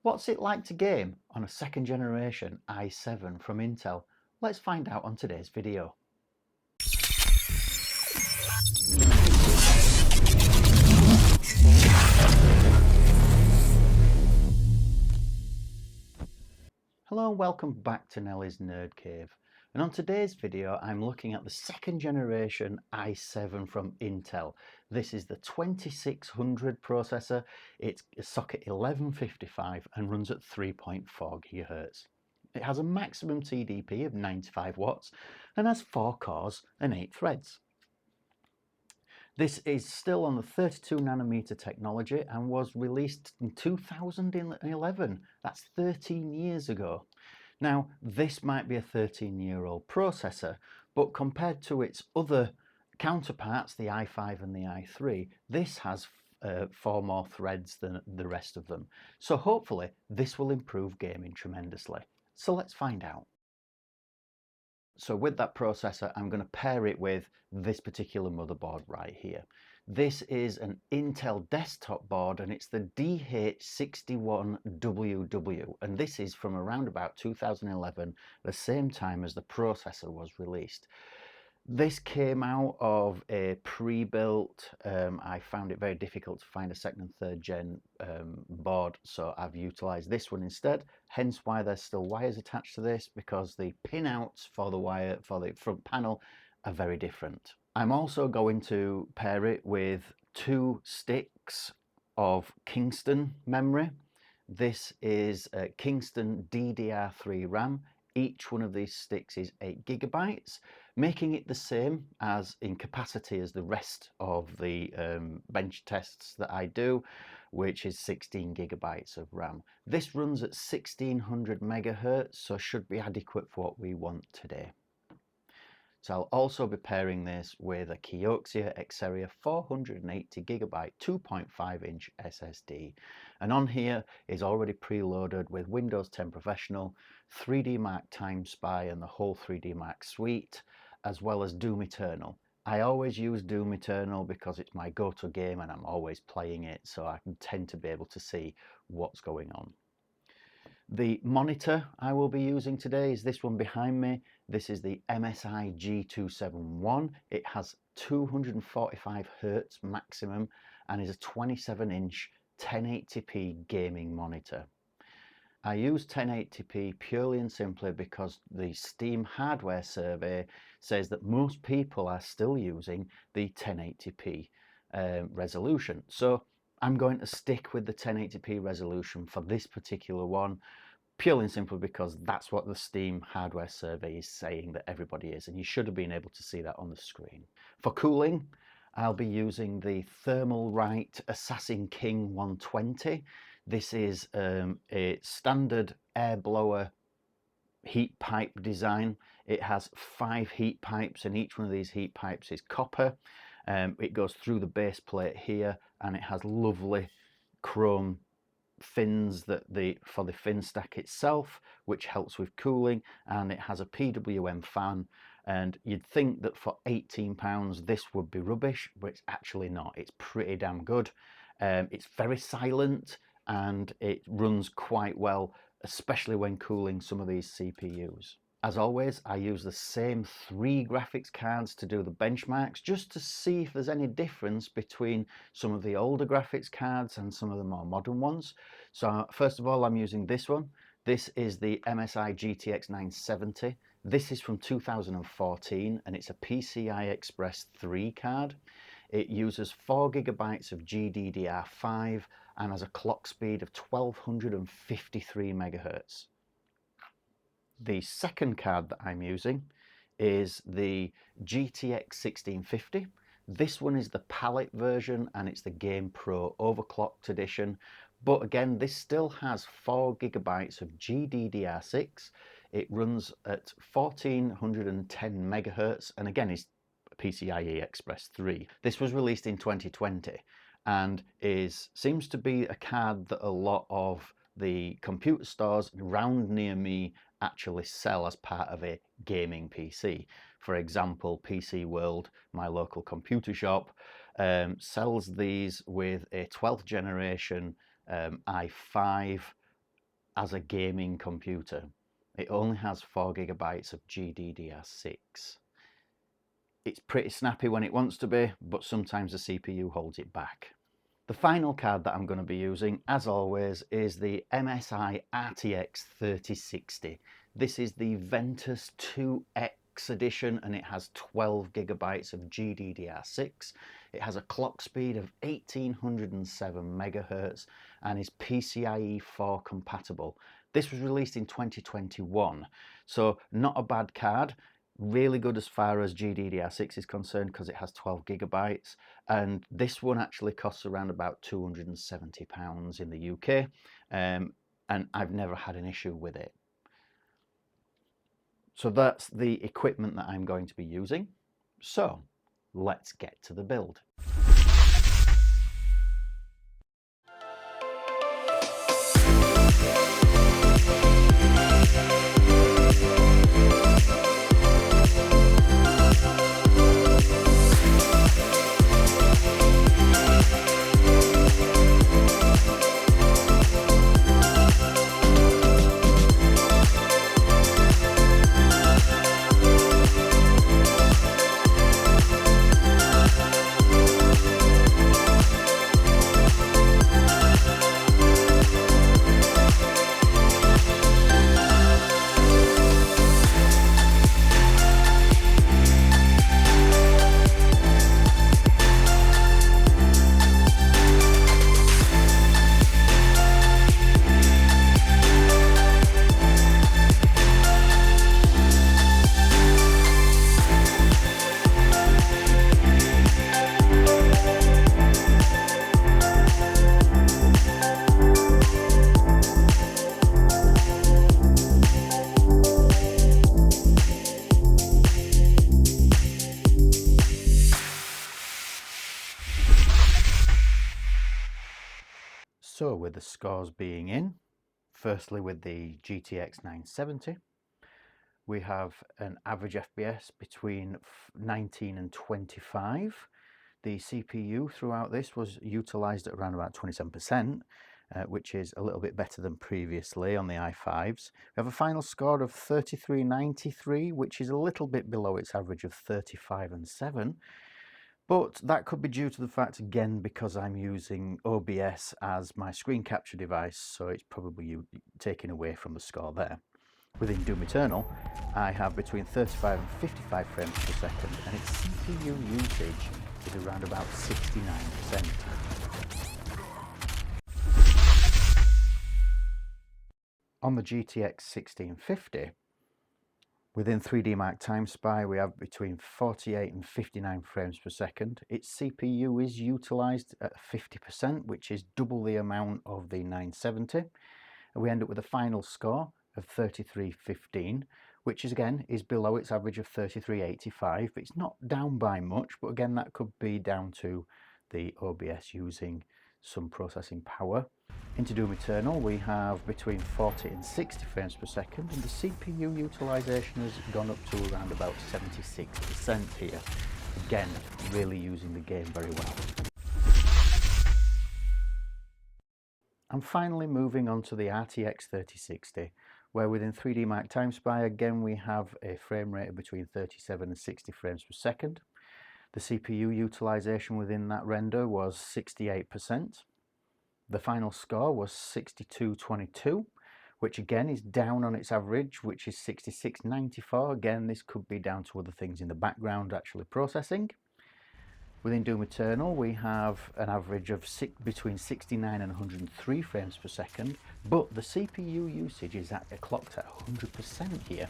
What's it like to game on a second generation i7 from Intel? Let's find out on today's video. Hello and welcome back to Nellie's Nerd Cave. And on today's video I'm looking at the second generation i7 from Intel. This is the 2600 processor. It's a socket 1155 and runs at 3.4 GHz. It has a maximum TDP of 95 watts and has 4 cores and 8 threads. This is still on the 32nm technology and was released in 2011. That's 13 years ago. Now, this might be a 13-year-old processor, but compared to its other counterparts, the i5 and the i3, this has 4 more threads than the rest of them. So hopefully this will improve gaming tremendously. So let's find out. So with that processor, I'm going to pair it with this particular motherboard right here. This is an Intel desktop board and it's the DH61WW, and this is from around about 2011, the same time as the processor was released. This came out of a pre-built, I found it very difficult to find a second and third gen board, so I've utilized this one instead, hence why there's still wires attached to this, because the pinouts for the wire for the front panel are very different. I'm also going to pair it with 2 sticks of Kingston memory. This is Kingston DDR3 RAM. Each one of these sticks is 8 GB, making it the same as in capacity as the rest of the bench tests that I do, which is 16 GB of RAM. This runs at 1600 MHz, so should be adequate for what we want today. So I'll also be pairing this with a Kioxia Xperia 480 GB 2.5-inch SSD. And on here is already preloaded with Windows 10 Professional, 3D Mark Time Spy and the whole 3D Mark suite, as well as Doom Eternal. I always use Doom Eternal because it's my go-to game and I'm always playing it, so I can tend to be able to see what's going on. The monitor I will be using today is this one behind me. This is the MSI G271. It has 245 Hz maximum and is a 27-inch 1080p gaming monitor. I use 1080p purely and simply because the Steam hardware survey says that most people are still using the 1080p resolution. So I'm going to stick with the 1080p resolution for this particular one, purely and simply because that's what the Steam hardware survey is saying that everybody is, and you should have been able to see that on the screen. For cooling, I'll be using the Thermalright Assassin King 120. This is a standard air blower heat pipe design. It has 5 heat pipes and each one of these heat pipes is copper. It goes through the base plate here and it has lovely chrome fins for the fin stack itself, which helps with cooling, and it has a PWM fan. And you'd think that for £18 this would be rubbish, but it's actually not. It's pretty damn good. It's very silent and it runs quite well, especially when cooling some of these CPUs. As always, I use the same 3 graphics cards to do the benchmarks, just to see if there's any difference between some of the older graphics cards and some of the more modern ones. So first of all, I'm using this one. This is the MSI GTX 970. This is from 2014 and it's a PCI Express 3 card. It uses 4 GB of GDDR5 and has a clock speed of 1253 MHz. The second card that I'm using is the GTX 1650. This one is the palette version and it's the Game Pro overclocked edition. But again, this still has 4 GB of GDDR6. It runs at 1410 MHz and again is PCIe Express 3. This was released in 2020 and seems to be a card that a lot of the computer stores around near me actually sell as part of a gaming PC. For example, PC World, my local computer shop, sells these with a 12th generation i5 as a gaming computer. It only has 4 GB of GDDR6. It's pretty snappy when it wants to be, but sometimes the CPU holds it back. The final card that I'm going to be using, as always, is the MSI RTX 3060. This is the Ventus 2X edition, and it has 12 GB of GDDR6. It has a clock speed of 1807 MHz and is PCIe 4 compatible. This was released in 2021, so not a bad card. Really good as far as GDDR6 is concerned because it has 12 GB, and this one actually costs around about £270 in the UK, and I've never had an issue with it. So that's the equipment that I'm going to be using. So let's get to the build. So with the scores being in, firstly with the GTX 970, we have an average FPS between 19 and 25. The CPU throughout this was utilised at around about 27%, which is a little bit better than previously on the i5s. We have a final score of 3393, which is a little bit below its average of 35 and 7. But that could be due to the fact, again, because I'm using OBS as my screen capture device, so it's probably taken away from the score there. Within Doom Eternal, I have between 35 and 55 frames per second, and its CPU usage is around about 69%. On the GTX 1650, within 3D Mark Time Spy, we have between 48 and 59 frames per second. Its CPU is utilised at 50%, which is double the amount of the 970. And we end up with a final score of 3315, which is again is below its average of 3385. It's not down by much, but again that could be down to the OBS using some processing power. Into Doom Eternal, we have between 40 and 60 frames per second, and the CPU utilisation has gone up to around about 76% here. Again, really using the game very well. And finally moving on to the RTX 3060, where within 3D Mark Time Spy, again we have a frame rate of between 37 and 60 frames per second. The CPU utilisation within that render was 68%. The final score was 6222, which again is down on its average, which is 6694. Again, this could be down to other things in the background actually processing. Within Doom Eternal, we have an average of between 69 and 103 frames per second, but the CPU usage is clocked at 100% here.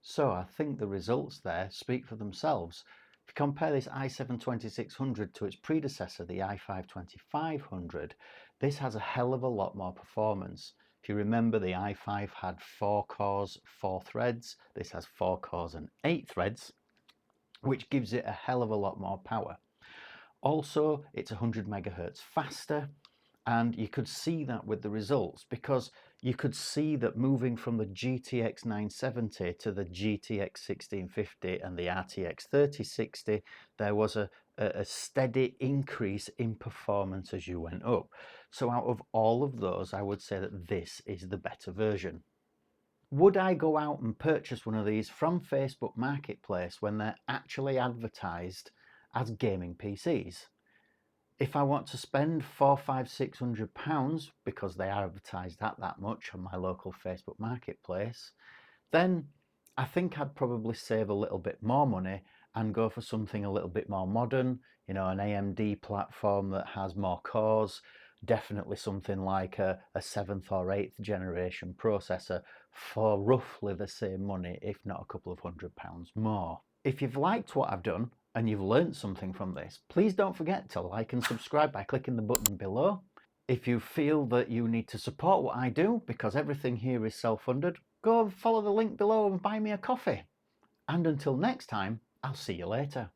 So I think the results there speak for themselves. If you compare this i7-2600 to its predecessor, the i5-2500, this has a hell of a lot more performance. If you remember, the i5 had 4 cores, 4 threads. This has 4 cores and 8 threads, which gives it a hell of a lot more power. Also, it's 100 MHz faster, and you could see that with the results, because you could see that moving from the GTX 970 to the GTX 1650 and the RTX 3060, there was a a steady increase in performance as you went up. So out of all of those, I would say that this is the better version. Would I go out and purchase one of these from Facebook Marketplace when they're actually advertised as gaming PCs? If I want to spend £400, £500, £600 because they are advertised at that much on my local Facebook Marketplace, then I think I'd probably save a little bit more money and go for something a little bit more modern, you know, an AMD platform that has more cores, definitely something like a 7th or 8th generation processor for roughly the same money, if not a couple of £100 more. If you've liked what I've done and you've learned something from this, please don't forget to like and subscribe by clicking the button below. If you feel that you need to support what I do, because everything here is self-funded, go and follow the link below and buy me a coffee. And until next time, I'll see you later.